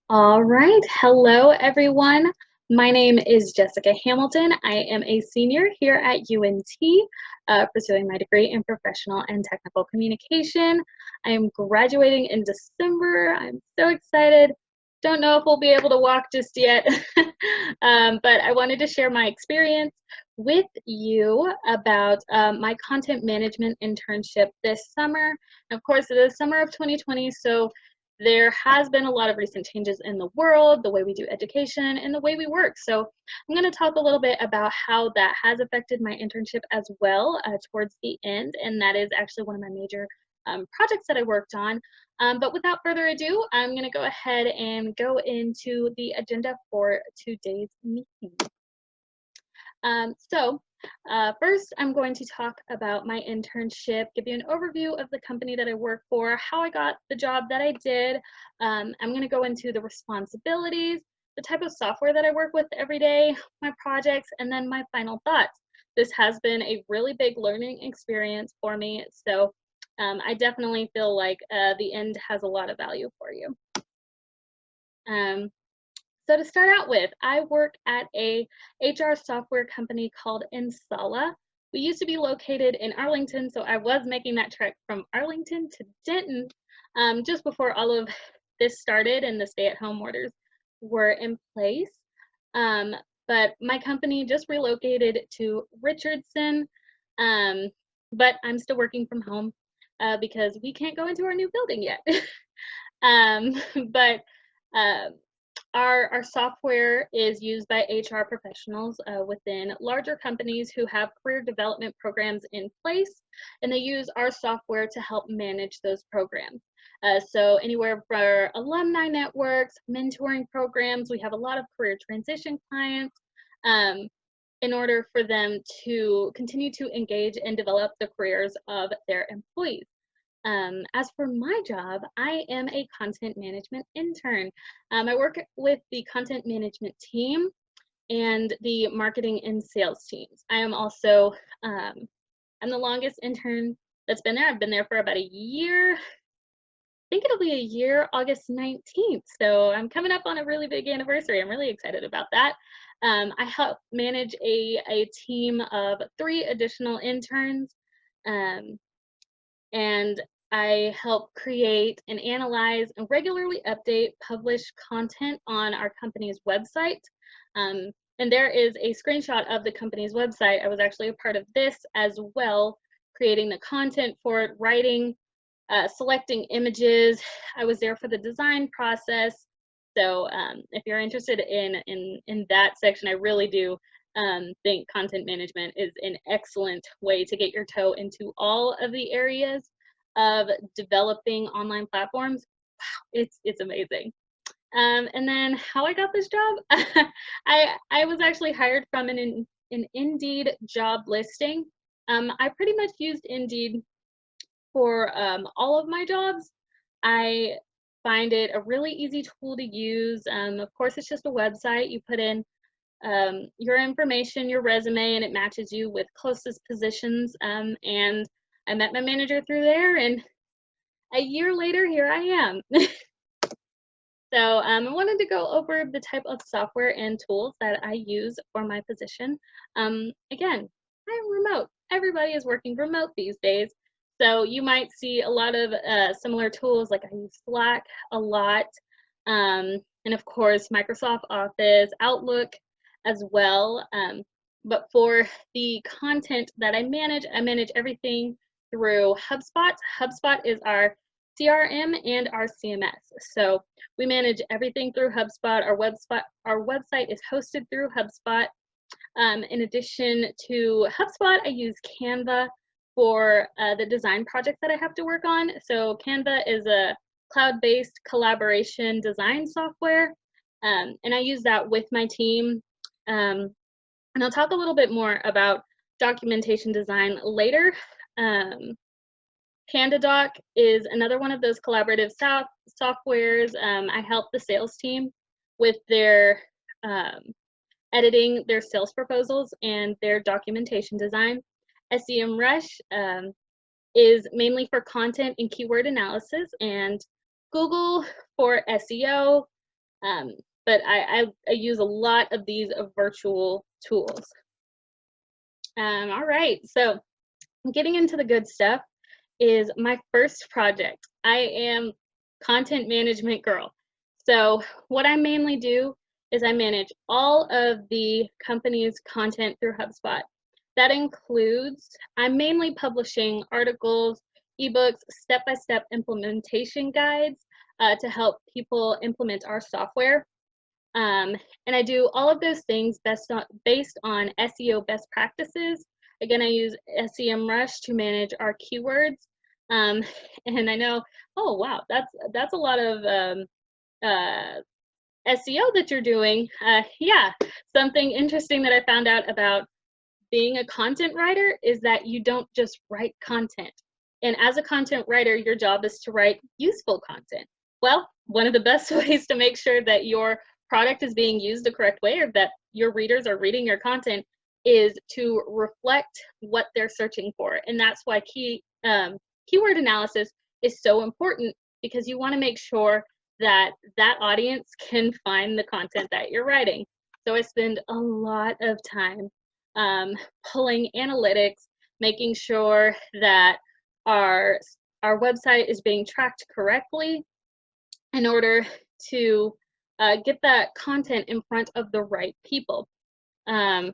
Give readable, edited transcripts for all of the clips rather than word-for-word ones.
All right. Hello, everyone. My name is Jessica Hamilton. I am a senior here at UNT, pursuing my degree in professional and technical communication. I am graduating in December. I'm so excited. Don't know if we'll be able to walk just yet, but I wanted to share my experience with you about my content management internship this summer. Of course, it is summer of 2020, so there has been a lot of recent changes in the world, the way we do education, and the way we work. So I'm going to talk a little bit about how that has affected my internship as well towards the end, and that is actually one of my major projects that I worked on. But without further ado, I'm going to go ahead and go into the agenda for today's meeting. First, I'm going to talk about my internship, give you an overview of the company that I work for, how I got the job that I did. I'm going to go into the responsibilities, the type of software that I work with every day, my projects, and then my final thoughts. This has been a really big learning experience for me, so I definitely feel like the end has a lot of value for you. So to start out with, I work at a HR software company called Insala. We used to be located in Arlington, so I was making that trek from Arlington to Denton just before all of this started and the stay-at-home orders were in place. But my company just relocated to Richardson, but I'm still working from home because we can't go into our new building yet. um, but uh, our software is used by HR professionals within larger companies who have career development programs in place, and they use our software to help manage those programs. So anywhere for alumni networks, mentoring programs, we have a lot of career transition clients in order for them to continue to engage and develop the careers of their employees. As for my job, I am a content management intern. I work with the content management team and the marketing and sales teams. I am also, I'm the longest intern that's been there. I've been there for about a year. I think it'll be a year, August 19th. So I'm coming up on a really big anniversary. I'm really excited about that. I help manage a team of 3 additional interns. And I help create and analyze and regularly update published content on our company's website. And there is a screenshot of the company's website. I was actually a part of this as well, creating the content for it, writing, selecting images. I was there for the design process. So if you're interested in that section, I really do think content management is an excellent way to get your toe into all of the areas of developing online platforms. Wow, it's amazing. And then how I got this job, I was actually hired from an Indeed job listing. I pretty much used Indeed for all of my jobs. I find it a really easy tool to use. Of course, it's just a website. You put in your information, your resume, and it matches you with closest positions. And I met my manager through there, and a year later, here I am. So I wanted to go over the type of software and tools that I use for my position. Again, I'm remote. Everybody is working remote these days. So you might see a lot of similar tools, like I use Slack a lot. And of course, Microsoft Office, Outlook as well. But for the content that I manage everything through Hubspot. Hubspot is our CRM and our CMS. So we manage everything through Hubspot. Our website is hosted through Hubspot. In addition to Hubspot, I use Canva for the design projects that I have to work on. So Canva is a cloud-based collaboration design software, and I use that with my team. And I'll talk a little bit more about documentation design later. PandaDoc is another one of those collaborative softwares. I help the sales team with their editing their sales proposals and their documentation design. SEMrush is mainly for content and keyword analysis, and Google for SEO, But I use a lot of these virtual tools. All right, so getting into the good stuff is my first project. I am content management girl. So what I mainly do is I manage all of the company's content through HubSpot. That includes, I'm mainly publishing articles, ebooks, step-by-step implementation guides to help people implement our software. And I do all of those things based on SEO best practices. Again, I use SEMrush to manage our keywords. And I know, oh wow, that's a lot of SEO that you're doing. Yeah, something interesting that I found out about being a content writer is that you don't just write content. And as a content writer, your job is to write useful content. Well, one of the best ways to make sure that your product is being used the correct way, or that your readers are reading your content, is to reflect what they're searching for. And that's why keyword analysis is so important, because you want to make sure that that audience can find the content that you're writing. So I spend a lot of time pulling analytics, making sure that our website is being tracked correctly in order to get that content in front of the right people. Then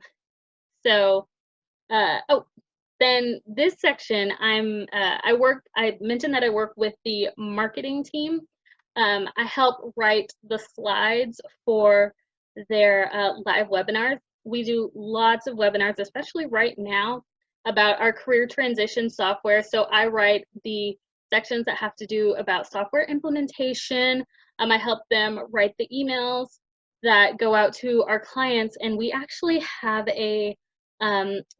this section, I mentioned that I work with the marketing team. I help write the slides for their live webinars. We do lots of webinars, especially right now, about our career transition software. So I write the sections that have to do about software implementation. I help them write the emails that go out to our clients, and we actually have a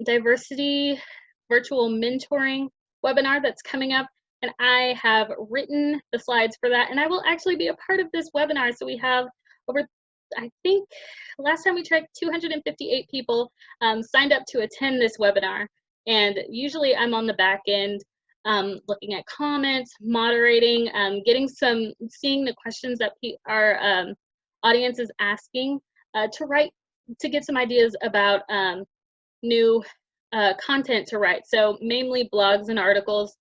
diversity virtual mentoring webinar that's coming up, and I have written the slides for that, and I will actually be a part of this webinar. So we have over, I think last time we checked, 258 people signed up to attend this webinar, and usually I'm on the back end looking at comments, moderating, seeing the questions that our audience is asking to get some ideas about new content to write. So mainly blogs and articles.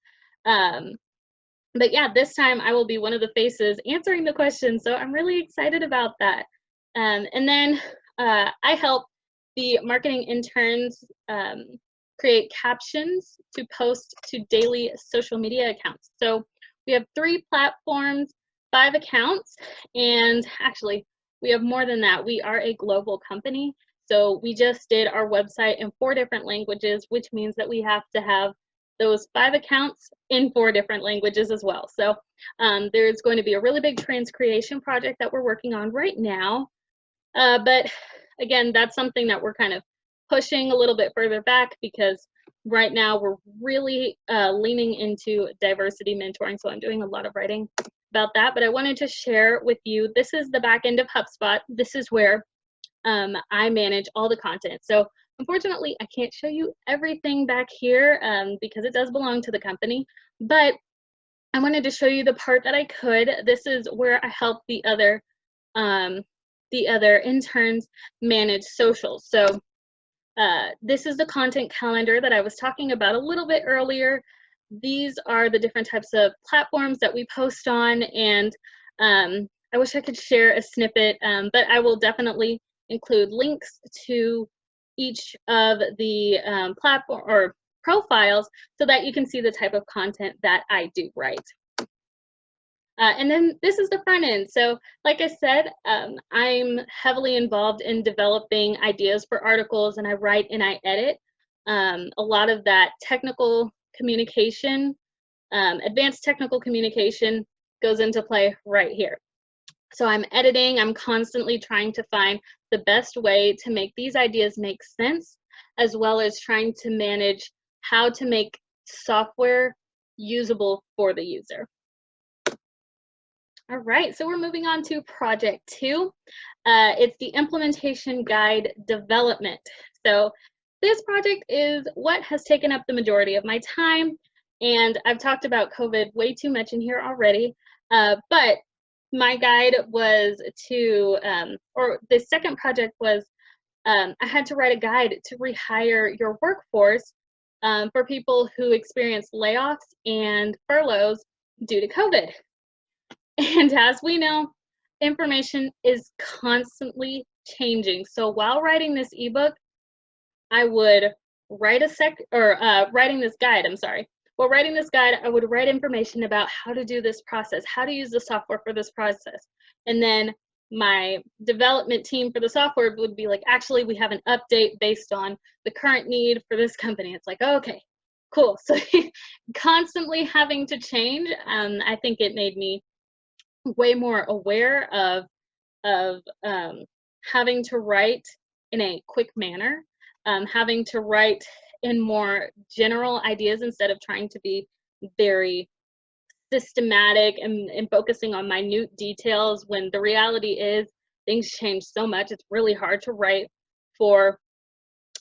But yeah, this time I will be one of the faces answering the questions. So I'm really excited about that. And then I help the marketing interns create captions to post to daily social media accounts. So we have 3 platforms, 5 accounts, and actually we have more than that. We are a global company. So we just did our website in 4 different languages, which means that we have to have those 5 accounts in 4 different languages as well. So there's going to be a really big transcreation project that we're working on right now. But again, that's something that we're kind of pushing a little bit further back, because right now we're really leaning into diversity mentoring. So I'm doing a lot of writing about that, but I wanted to share with you, this is the back end of HubSpot. This is where I manage all the content. So unfortunately, I can't show you everything back here because it does belong to the company, but I wanted to show you the part that I could. This is where I help the other interns manage socials. So this is the content calendar that I was talking about a little bit earlier. These are the different types of platforms that we post on, and I wish I could share a snippet, but I will definitely include links to each of the platform or profiles so that you can see the type of content that I do write. And then this is the front end. So like I said, I'm heavily involved in developing ideas for articles, and I write and I edit. A lot of that technical communication, advanced technical communication goes into play right here. So I'm editing, I'm constantly trying to find the best way to make these ideas make sense, as well as trying to manage how to make software usable for the user. All right, so we're moving on to project 2. It's the implementation guide development. So this project is what has taken up the majority of my time, and I've talked about COVID way too much in here already, but my guide was to, or the second project was, I had to write a guide to rehire your workforce for people who experienced layoffs and furloughs due to COVID. And as we know, information is constantly changing. So while writing this ebook, I would writing this guide, I'm sorry. While writing this guide, I would write information about how to do this process, how to use the software for this process. And then my development team for the software would be like, actually, we have an update based on the current need for this company. It's like, okay, cool. So constantly having to change, I think it made me way more aware of having to write in a quick manner, having to write in more general ideas instead of trying to be very systematic and focusing on minute details, when the reality is things change so much. It's really hard to write for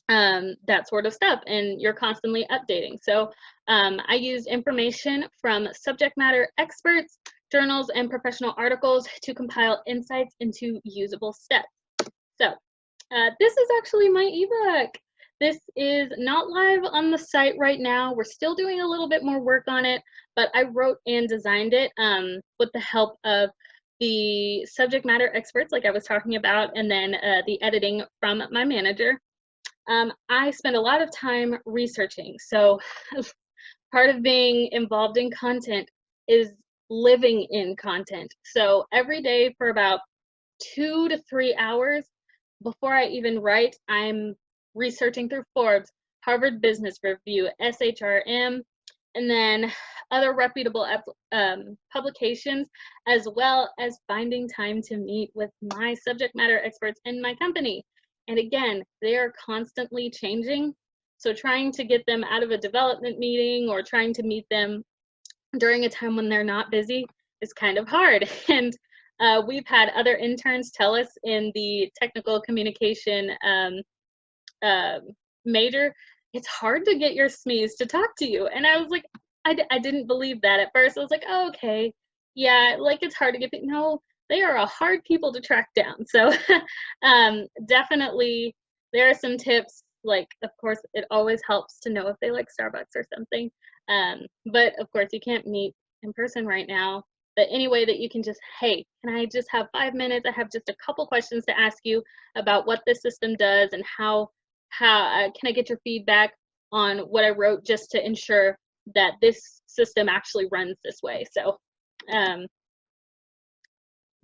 that sort of stuff, and you're constantly updating. So I used information from subject matter experts, journals, and professional articles to compile insights into usable steps. So this is actually my ebook. This is not live on the site right now. We're still doing a little bit more work on it, but I wrote and designed it with the help of the subject matter experts, like I was talking about, and then the editing from my manager. I spend a lot of time researching. So part of being involved in content is living in content. So every day for about 2 to 3 hours before I even write, I'm researching through Forbes, Harvard Business Review, SHRM, and then other reputable publications, as well as finding time to meet with my subject matter experts in my company. And again, they are constantly changing. So trying to get them out of a development meeting or trying to meet them during a time when they're not busy is kind of hard. And we've had other interns tell us in the technical communication major, it's hard to get your SMEs to talk to you. And I was like, I didn't believe that at first. I was like, oh, okay, yeah, like it's hard to get people. No, they are a hard people to track down. So definitely there are some tips. Like, of course, it always helps to know if they like Starbucks or something. But of course, you can't meet in person right now. But any way that you can just, hey, can I just have 5 minutes? I have just a couple questions to ask you about what this system does and how can I get your feedback on what I wrote, just to ensure that this system actually runs this way. So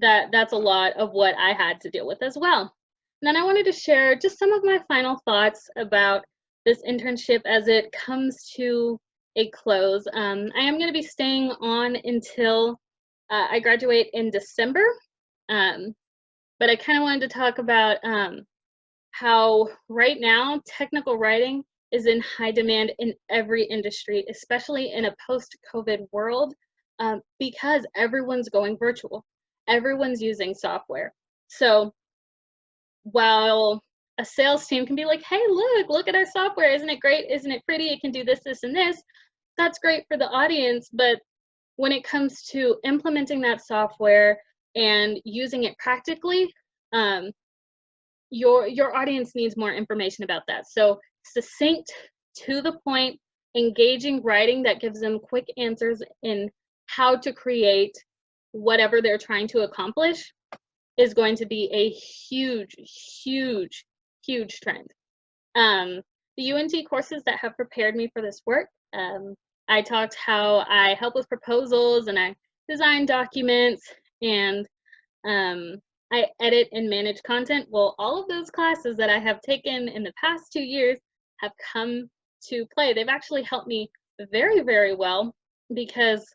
that's a lot of what I had to deal with as well. And then I wanted to share just some of my final thoughts about this internship as it comes to a close. I am going to be staying on until I graduate in December, but I kind of wanted to talk about how right now technical writing is in high demand in every industry, especially in a post-COVID world, because everyone's going virtual. Everyone's using software. So while a sales team can be like, hey, look at our software. Isn't it great? Isn't it pretty? It can do this, this, and this. That's great for the audience. But when it comes to implementing that software and using it practically, your audience needs more information about that. So succinct, to the point, engaging writing that gives them quick answers in how to create whatever they're trying to accomplish is going to be a huge, huge, huge trend. The UNT courses that have prepared me for this work, I talked how I help with proposals and I design documents and I edit and manage content. Well, all of those classes that I have taken in the past 2 years have come to play. They've actually helped me very, very well because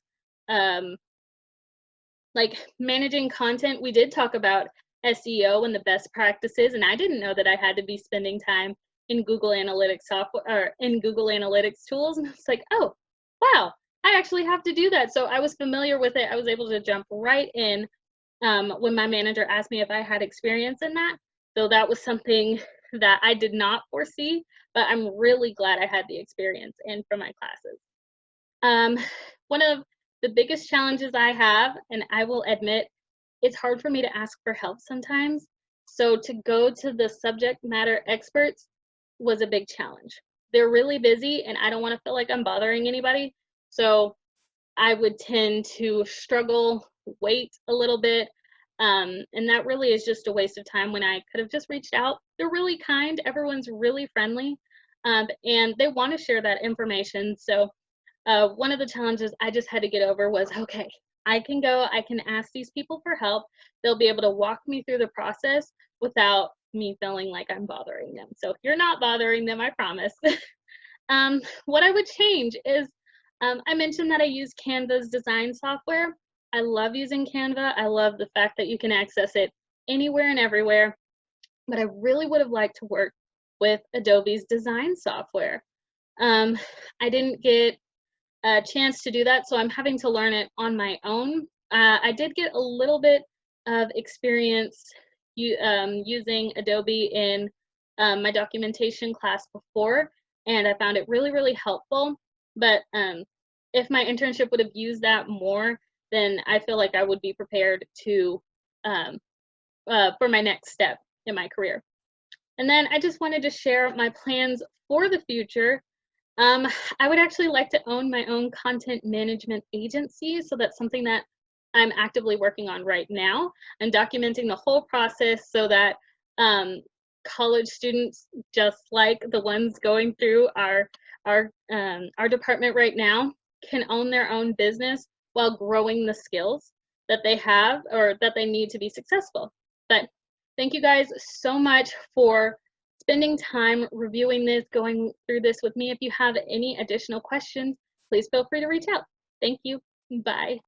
like managing content, we did talk about SEO and the best practices, and I didn't know that I had to be spending time in Google Analytics software or in Google Analytics tools. And it's like, oh, wow, I actually have to do that. So I was familiar with it. I was able to jump right in when my manager asked me if I had experience in that. So that was something that I did not foresee, but I'm really glad I had the experience in for my classes. One of the biggest challenges I have, and I will admit it's hard for me to ask for help sometimes. So to go to the subject matter experts was a big challenge. They're really busy and I don't want to feel like I'm bothering anybody. So I would tend to struggle, wait a little bit. And that really is just a waste of time when I could have just reached out. They're really kind, everyone's really friendly, and they want to share that information. So one of the challenges I just had to get over was, okay, I can go, I can ask these people for help. They'll be able to walk me through the process without me feeling like I'm bothering them. So you're not bothering them, I promise. What I would change is I mentioned that I use Canva's design software. I love using Canva. I love the fact that you can access it anywhere and everywhere, but I really would have liked to work with Adobe's design software. I didn't get a chance to do that, so I'm having to learn it on my own. I did get a little bit of experience using Adobe in my documentation class before, and I found it really, really helpful. But if my internship would have used that more, then I feel like I would be prepared to for my next step in my career. And then I just wanted to share my plans for the future. I would actually like to own my own content management agency. So that's something that I'm actively working on right now. I'm documenting the whole process so that college students, just like the ones going through our department right now, can own their own business while growing the skills that they have or that they need to be successful. But thank you guys so much for spending time reviewing this, going through this with me. If you have any additional questions, please feel free to reach out. Thank you. Bye.